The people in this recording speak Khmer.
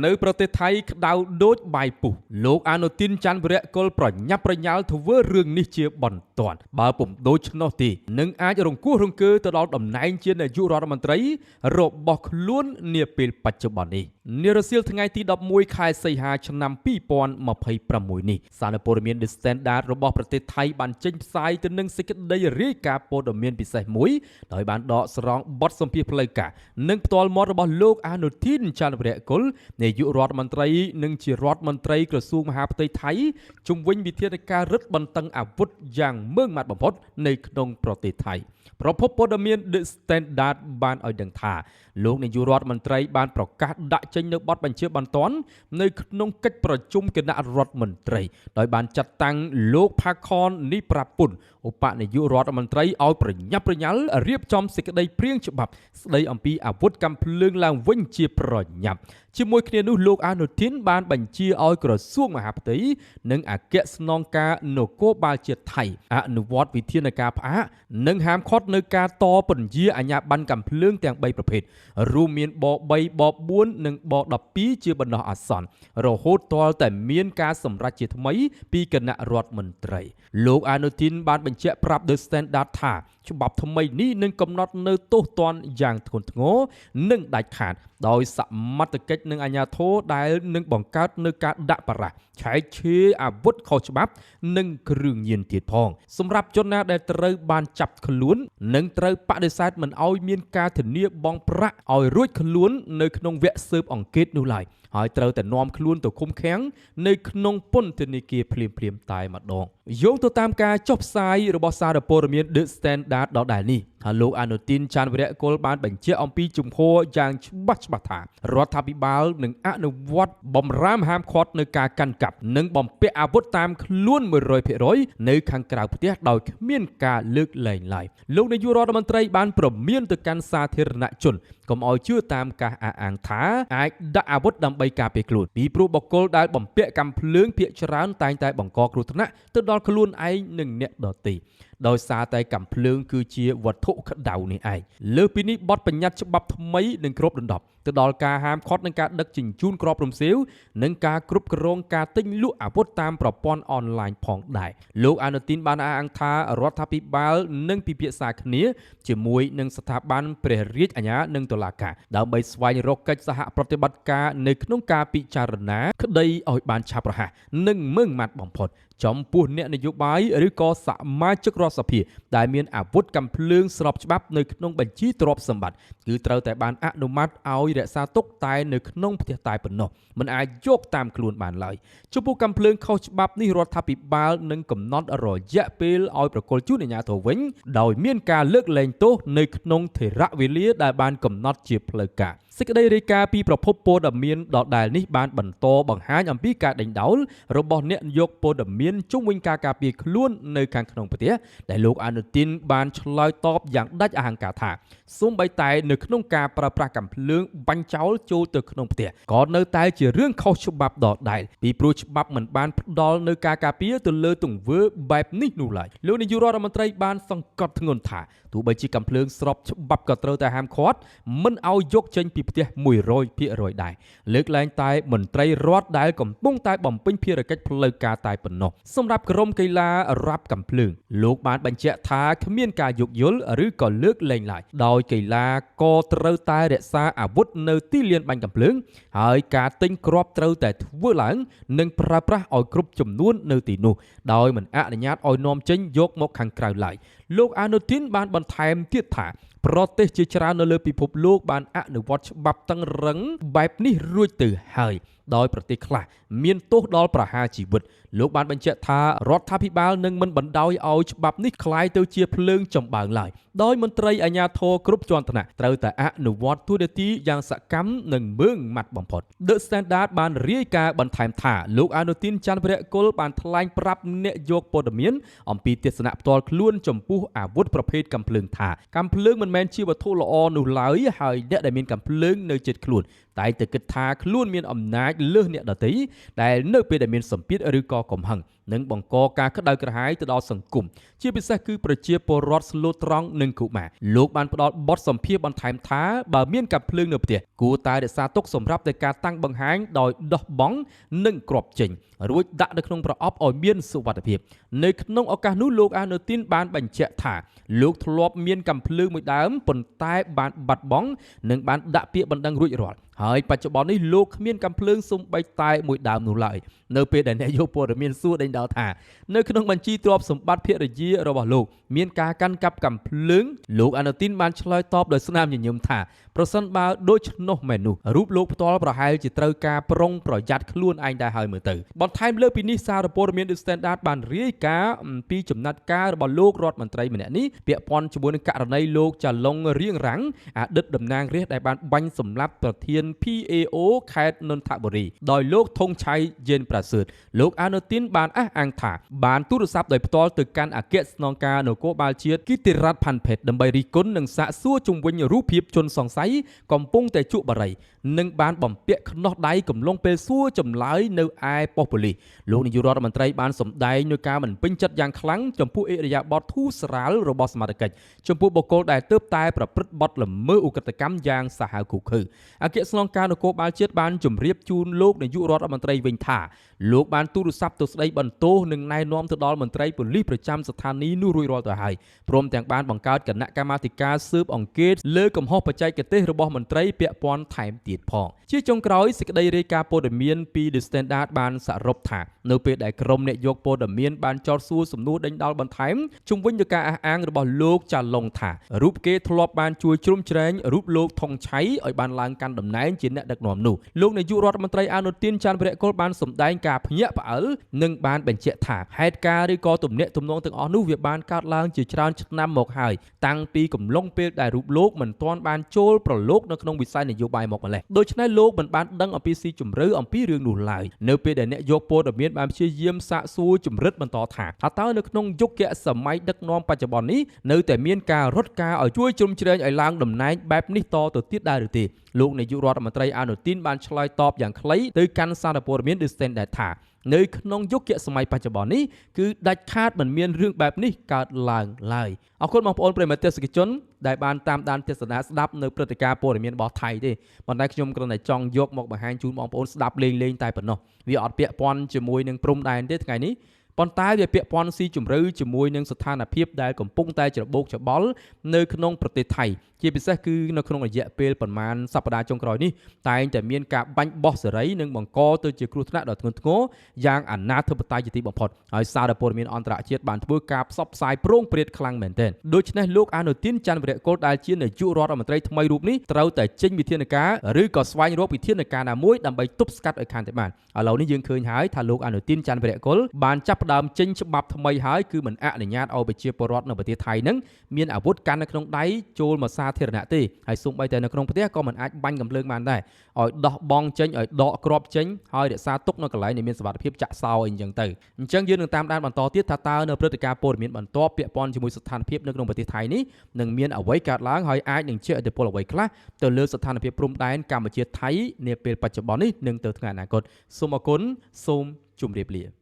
នៅប្រទេសថៃក្តៅដូចបាយពុះលោកអនុទានច័ន្ទវរៈកុលប្រញាប់ប្រញាល់ធ្វើរឿងនេះជាបន្ទាន់បើពុំដូច្នោះទេនឹងអាចរង្គោះរង្គើទៅដល់តំណែងជានាយករដ្ឋមន្ត្រីរបស់ខ្លួននាពេលបច្ចុប្បន្ននេះនារសៀលថ្ងៃទី11ខែសីហាឆ្នាំ2026នេះសារព័ត៌មាន The Standard របស់ប្រទេសថៃបានចេញផ្សាយទៅនឹងសេចក្តីរាយការណ៍ព័ត៌មានពិសេសមួយដោយបានដកស្រង់បទសម្ភាសន៍ផ្លូវការនិងផ្ទាល់មាត់របស់លោកអនុទានច័ន្ទវរៈកុលនាយករដ្ឋមន្ត្រីនិងជារដ្ឋមន្ត្រីក្រសួងមហាផ្ទៃថៃជំវិញវិធានការរឹតបន្តឹងអាវុធយ៉ាងម៉ឺងម៉ាត់បំផុតនៅក្នុងប្រទេសថៃប្រភពព័ត៌មាន The Standard បានឲ្យដឹងថាលោកនាយករដ្ឋមន្ត្រីបានប្រកាសដាក់ចេញនូវបទបញ្ជាបន្ទាន់នៅក្នុងកិច្ចប្រជុំគណៈរដ្ឋមន្ត្រីដោយបានចាត់តាំងលោកផាខននីប្រាពុនឧបនាយករដ្ឋមន្ត្រីឲ្យប្រញាប់ប្រញាល់រៀបចំសេចក្តីព្រាងច្បាប់ស្តីអំពីអាវុធកាំភ្លើងឡើងវិញជាប្រញាប់ជាមួយគ្នានោះលោកអនុទានបានបញ្ជាឲ្យក្រសួងមហាផ្ទៃនិងអគ្គស្នងការនគរបាលជាតិថៃអនុវត្តវិធានការផ្អាកនិងហាមឃាត់នៅការតពន្យាអាជ្ញាប័ណ្ណកាំភ្លើងទាំង3ប្រភេទរួមមានប3ប4និងប12ជាបណ្ដោះអាសន្នរហូតទាល់តែមានការសម្រេចជាថ្មីពីគណៈរដ្ឋមន្ត្រីលោកអនុទានបានបញ្ជាក់ប្រាប់ The Standard ថាច្បាប់ថ្មីនេះនឹងកំណត់នៅទោសទណ្ឌយ៉ាងធ្ងន់ធ្ងរនិងដាច់ខាតដោយសមត្ថកិច្ចនិងអាជ្ញាធរដែលនឹងបង្កើតនៅការដាក់បរាជឆែកឆេរអាវុធខុសច្បាប់និងគ្រឿងញៀនទៀតផងសម្រាប់ជនណាដែលត្រូវបានចាប់ខ្លួននិងត្រូវបដិសេធមិនឲ្យមានការធានាបង់ប្រាក់ឲ្យរួចខ្លួននៅក្នុងវគ្គស៊ើបអង្កេតនោះឡើយហើយត្រូវតែនាំខ្លួនទៅឃុំឃាំងនៅក្នុងពន្ធនាគារភ្លាមៗតែម្ដងយោងទៅតាមការចុះផ្សាយរបស់សារព័ត៌មាន The Standard ដដែលនេះថាលោកអនុទានច័ន្ទវរៈកុលបានបញ្ជាក់អំពីជំហរយ៉ាងច្បាស់ថារដ្ឋាភិបាលនឹងអនុវត្តបំរាមហាមឃាត់នៅការកាន់កាប់និងបំពាក់អាវុធតាមខ្លួន 100% នៅខាងក្រៅប្រទេសដោយគ្មានការលើកលែងឡើយលោកនាយករដ្ឋមន្ត្រីបានប្រមានទៅកាន់សាធារណជនកុំឲ្យជឿតាមការអះអាងថាអាចដាក់អាវុធដើម្បីការពារខ្លួនពីព្រោះបុគ្គលដែលបំពាក់កាំភ្លើងភាគច្រើនតែងតែបង្កគ្រោះថ្នាក់ទៅដល់ខ្លួនឯងនិងអ្នកដទៃដោយសារតែកាំភ្លើងគឺជាវត្ថុក្តៅនេះឯងលើពីនេះបទបញ្ញត្តិច្បាប់ថ្មីនឹងគ្របដណ្ដប់ទៅដល់ការហាមឃាត់នឹងការដឹកជញ្ជូនគ្រាប់រំសេវនិងការគ្រប់គ្រងការទិញលក់អាវុធតាមប្រព័ន្ធអនឡាញផងដែរលោកអនុទានបានអះអាងថារដ្ឋាភិបាលនឹងពិភាក្សាគ្នាជាមួយនឹងស្ថាប័នព្រះរាជអាជ្ញានិងតុលាការដើម្បីស្វែងរកកិច្ចសហប្រតិបត្តិការនៅក្នុងការពិចារណាក្តីឲ្យបានឆាប់រហ័សនិងម៉ឺងម៉ាត់បំផុតចំពោះអ្នកនយោបាយឬក៏សមាជិករដ្ឋសភាដែលមានអាវុធកាំភ្លើងស្របច្បាប់នៅក្នុងបញ្ជីទ្រព្យសម្បត្តិគឺត្រូវតែបានអនុម័តឲ្យរក្សាទុកតែនៅក្នុងផ្ទះតែប៉ុណ្ណោះមិនអាចយកតាមខ្លួនបានឡើយចំពោះកាំភ្លើងខុសច្បាប់នេះរដ្ឋាភិបាលនឹងកំណត់រយៈពេលឲ្យប្រគល់ជូនអាជ្ញាធរវិញដោយមានការលើកលែងទោសនៅក្នុងថេរវេលាដែលបានកំណត់ជាផ្លូវការសេចក្តីរាយការណ៍ពីប្រភពព័ត៌មានដដែលនេះបានបន្តបង្ហាញអំពីការដេញដោលរបស់អ្នកយកព័ត៌មានជុំវិញការការពារខ្លួននៅខាងក្នុងប្រទេសដែលលោកអនុទានបានឆ្លើយតបយ៉ាងដាច់អហង្ការថាសូម្បីតែនៅក្នុងការប្រើប្រាស់កាំភ្លើងបាញ់ចោលចូលទៅក្នុងផ្ទះក៏នៅតែជារឿងខុសច្បាប់ដដែលពីព្រោះច្បាប់មិនបានផ្ដល់នៅការការពារទៅលើទង្វើបែបនេះនោះឡើយលោកនាយករដ្ឋមន្ត្រីបានសង្កត់ធ្ងន់ថាទោះបីជាកាំភ្លើងស្របច្បាប់ក៏ត្រូវតែហាមឃាត់មិនឲ្យយកចេញពីផ្ទះ 100% ដែរលើកលែងតែមន្ត្រីរដ្ឋដែលកំពុងតែបំពេញភារកិច្ចផ្លូវការតែប៉ុណ្ណោះសម្រាប់ក្រុមកីឡារ៉ាប់កាំភ្លើងលោកបានបញ្ជាក់ថាគ្មានការយោគយល់ឬក៏លើកលែងឡើយដោយកីឡាក៏ត្រូវតែរក្សាអាវុធនៅទីលានបាញ់កាំភ្លើងហើយការទិញគ្រាប់ត្រូវតែធ្វើឡើងនិងប្រើប្រាស់ឲ្យគ្រប់ចំនួននៅទីនោះដោយមិនអនុញ្ញាតឲ្យនាំចេញយកមកខាងក្រៅឡើយលោកអនុទានបានបន្ថែមទៀតថាប្រទេសជាច្រើននៅលើពិភពលោកបានអនុវត្តច្បាប់តឹងរឹងបែបនេះរួចទៅហើយដោយប្រទេសខ្លះមានទោសដល់ប្រហារជីវិតលោកបានបញ្ជាក់ថារដ្ឋាភិបាលនឹងមិនបណ្ដោយឲ្យច្បាប់នេះคล้ายទៅជាភ្លើងចម្បាំងឡើយដោយមន្ត្រីអាជ្ញាធរគ្រប់ជាន់ថ្នាក់ត្រូវតែអនុវត្តទូនាទីយ៉ាងសកម្មនិងម៉ឺងម៉ាត់បំផុត The Standard បានរាយការណ៍បន្ថែមថាលោកអនុទានច័ន្ទវរៈកុលបានថ្លែងប្រាប់អ្នកយកព័ត៌មានអំពីទស្សនៈផ្ទាល់ខ្លួនចំពោះអាវុធប្រភេទកាំភ្លើងថាកាំភ្លើងមិនមែនជាវត្ថុល្អនោះឡើយហើយអ្នកដែលមានកាំភ្លើងនៅជិតខ្លួនតែតែគិតថាខ្លួនមានអំណាច លើសអ្នកដទៃដែលនៅពេលដែលមានសម្ពាធឬក៏កំហឹងនិងបង្កការក្តៅក្រហាយទៅដល់សង្គមជាពិសេសគឺប្រជាពលរដ្ឋស្លូតត្រង់និងកុមារលោកបានផ្ដល់បទសម្ភាសន៍បន្ថែមថាបើមានកាប់ភ្លើងនៅផ្ទះគួរតែរក្សាទុកសម្រាប់តែការតាំងបង្ហាញដោយដោះបង់និងគ្រាប់ចេញរួចដាក់នៅក្នុងប្រអប់ឲ្យមានសុវត្ថិភាពនៅក្នុងឱកាសនោះលោកអានូទីនបានបញ្ជាក់ថាលោកធ្លាប់មានកាំភ្លើងមួយដើមប៉ុន្តែបានបាត់បង់និងបានដាក់ពាក្យបណ្ដឹងរួចរាល់ហើយបច្ចុប្បន្ននេះលោកគ្មានកាំភ្លើងសូម្បីតែមួយដើមនោះឡើយនៅពេលដែលអ្នកយកព័ត៌មានសួរដេញដោលថានៅក្នុងបញ្ជីទ្រព្យសម្បត្តិភរិយារបស់លោកមានការកាន់កាប់កាំភ្លើងលោកអានូទីនបានឆ្លើយតបដោយស្នាមញញឹមថាប្រសិនបើដូច្នោះមែននោះរូបលោកផ្ទាល់ប្រហែលជាត្រូវការប្រុងប្រយ័ត្នខ្លួនឯងដែរហើយមើលទៅបន្ថែមលើពីនេះសារព័ត៌មាន The Standard បានរាយការណ៍អំពីចំណាត់ការរបស់លោករដ្ឋមន្ត្រីម្នាក់នេះពាក់ព័ន្ធជាមួយនឹងករណីលោកចាឡុងរៀងរាំងអតីតតំណាងរាស្ត្រដែលបានបាញ់សម្លាប់ប្រធាន PAO ខេត្តនន្ទបុរីដោយលោកធុងឆៃយេនប្រាសឿតលោកអានូទីនបានអះអាងថាបានទូរស័ព្ទដោយផ្ទាល់ទៅកាន់អគ្គស្នងការនគរបាលជាតិគិតិរ័ត្នផាន់ភេទដើម្បីរិះគន់និងសាកសួរជុំវិញរូបភាពជនសង្ស័យកំពុងតែជក់បារីនិងបានបំពាក់ខ្នោះដៃកំឡុងពេលសួរចម្លើយនៅឯប៉ុស្តិ៍ប៉ូលីសលោកនាយករដ្ឋមន្ត្រីបានសម្ដែងនូវការមិនពេញចិត្តយ៉ាងខ្លាំងចំពោះអិរិយាបថធូរស្រាលរបស់សមាជិកចំពោះបុគ្គលដែលទើបតែប្រព្រឹត្តបទល្មើសឧក្រិដ្ឋកម្មយ៉ាងសាហាវឃោឃៅអគ្គស្នងការនគរបាលជាតិបានជម្រាបជូនលោកនាយករដ្ឋមន្ត្រីវិញថាលោកបានទូរស័ព្ទទៅស្ដីបន្ទោសនិងណែនាំទៅដល់មន្ត្រីប៉ូលីសប្រចាំស្ថានីយ៍នោះរួចរាល់ទៅហើយព្រមទាំងបានបង្កើតគណៈកម្មាធិការស៊ើបអង្កេតលើកំហុសបច្ចេកទេសរបស់មន្ត្រីពាក់ព័ន្ធថែមទៀតផងជាចុងក្រោយសេចក្តីរាយការណ៍ព័ត៌មានពី The Standard បានសរុបថានៅពេលដែលក្រុមអ្នកយកព័ត៌មានបានចោទសួរសំណួរដេញដោលបន្ថែមជុំវិញនឹងការអះអាងរបស់លោកចាឡុងថារូបគេធ្លាប់បានជួយជ្រោមជ្រែងរូបលោកថុងឆៃឲ្យបានឡើងកាន់តំណែងជាអ្នកដឹកនាំនោះលោកនាយករដ្ឋមន្ត្រីអានូទីនច័ន្ទវរៈកុលបានសម្ដែងការភ្ញាក់ផ្អើលនិងបានបញ្ជាក់ថាហេតុការណ៍ឬក៏ទំនាក់ទំនងទាំងអស់នោះវាបានកើតឡើងជាច្រើនឆ្នាំមកហើយតាំងពីកំឡុងពេលដែលរូបលោកមិនទាន់បានចូលប្រឡូកនៅក្នុងវិស័យនយោបាយមកម្លេះដូច្នេះលោកមិនបានដឹងអំពីស៊ីជម្រៅអំពីរឿងនោះឡើយនៅពេលដែលអ្នកយកព័ត៌មានបានព្យាយាមសាកសួរជំរិតបន្តថាតើនៅក្នុងយុគសម័យដឹកនាំបច្ចុប្បន្ននេះនៅតែមានការរត់ការឲ្យជួយជ្រោមជ្រែងឲ្យឡើងតំណែងបែបនេះតទៅទៀតដែរឬទេលោកនាយករដ្ឋមន្ត្រីអានូទីនបានឆ្លើយតបយ៉ាងខ្លីទៅកាន់សារព័ត៌មាន The Standard ថានៅក្នុងយុគសម័យបច្ចុប្បន្ននេះគឺដាច់ខាតមិនមានរឿងបែបនេះកើតឡើងឡើយអរគុណបងប្អូនប្រិយមិត្តទេសនិកជនដែលបានតាមដានទស្សនាស្ដាប់នៅព្រឹត្តិការណ៍ព័ត៌មានរបស់ថៃទេប៉ុន្តែខ្ញុំគ្រាន់តែចង់យកមកបង្ហាញជូនបងប្អូនស្ដាប់លេងៗតែប៉ុណ្ណោះវាអត់ពាក់ព័ន្ធជាមួយនឹងព្រំដែនទេថ្ងៃនេះប៉ុន្តែវាពាក់ព័ន្ធស៊ីជម្រៅជាមួយនឹងស្ថានភាពដែលកំពុងតែច្របូកច្បល់នៅក្នុងប្រទេសថៃជាពិសេសគឺនៅក្នុងរយៈពេលប្រមាណសប្តាហ៍ចុងក្រោយនេះតែងតែមានការបាញ់បោះសេរីនិងបង្កទៅជាគ្រោះថ្នាក់ដ៏ធ្ងន់ធ្ងរយ៉ាងអនាធិបតេយ្យជាទីបំផុតហើយសារព័ត៌មានអន្តរជាតិបានធ្វើការផ្សព្វផ្សាយប្រងព្រាតខ្លាំងមែនទែនដូច្នេះលោកអានូទីនច័ន្ទវរៈកុលដែលជានាយករដ្ឋមន្ត្រីថ្មីរូបនេះត្រូវតែចេញវិធានការឬក៏ស្វែងរកវិធានការណាមួយដើម្បីទប់ស្កាត់ឲ្យខានតែបានឥឡូវនេះយើងឃើញហើយថាលោកអានូទីនច័ន្ទវរៈកុលបានចាប់ផ្ដើមចេញច្បាប់ថ្មីហើយគឺមិនអនុញ្ញាតឲ្យប្រជាពលរដ្ឋនៅប្រទេសថៃនឹងមានអាវុធកាន់នៅក្នុងដៃចូលមកសាធារណៈទេហើយសូម្បីតែនៅក្នុងផ្ទះក៏មិនអាចបាញ់កាំភ្លើងបានដែរឲ្យដោះបង់ចេញឲ្យដកគ្រាប់ចេញហើយរក្សាទុកនៅកន្លែងដែលមានសុវត្ថិភាពចាក់សោអីចឹងទៅអញ្ចឹងយើងនឹងតាមដានបន្តទៀតថាតើនៅព្រឹត្តិការណ៍ព័ត៌មានបន្ទាប់ពាក់ព័ន្ធជាមួយស្ថានភាពនៅក្នុងប្រទេសថៃនេះនឹងមានអ្វីកើតឡើងហើយអាចនឹងជះឥទ្ធិពលអ្វីខ្លះទៅលើស្ថានភាពព្រំដែនកម្ពុជាថៃនាពេលបច្ចុប្បន្ននេះនិងទៅថ្ងៃអនាគតសូមអរគុណសូមជម្រាបលា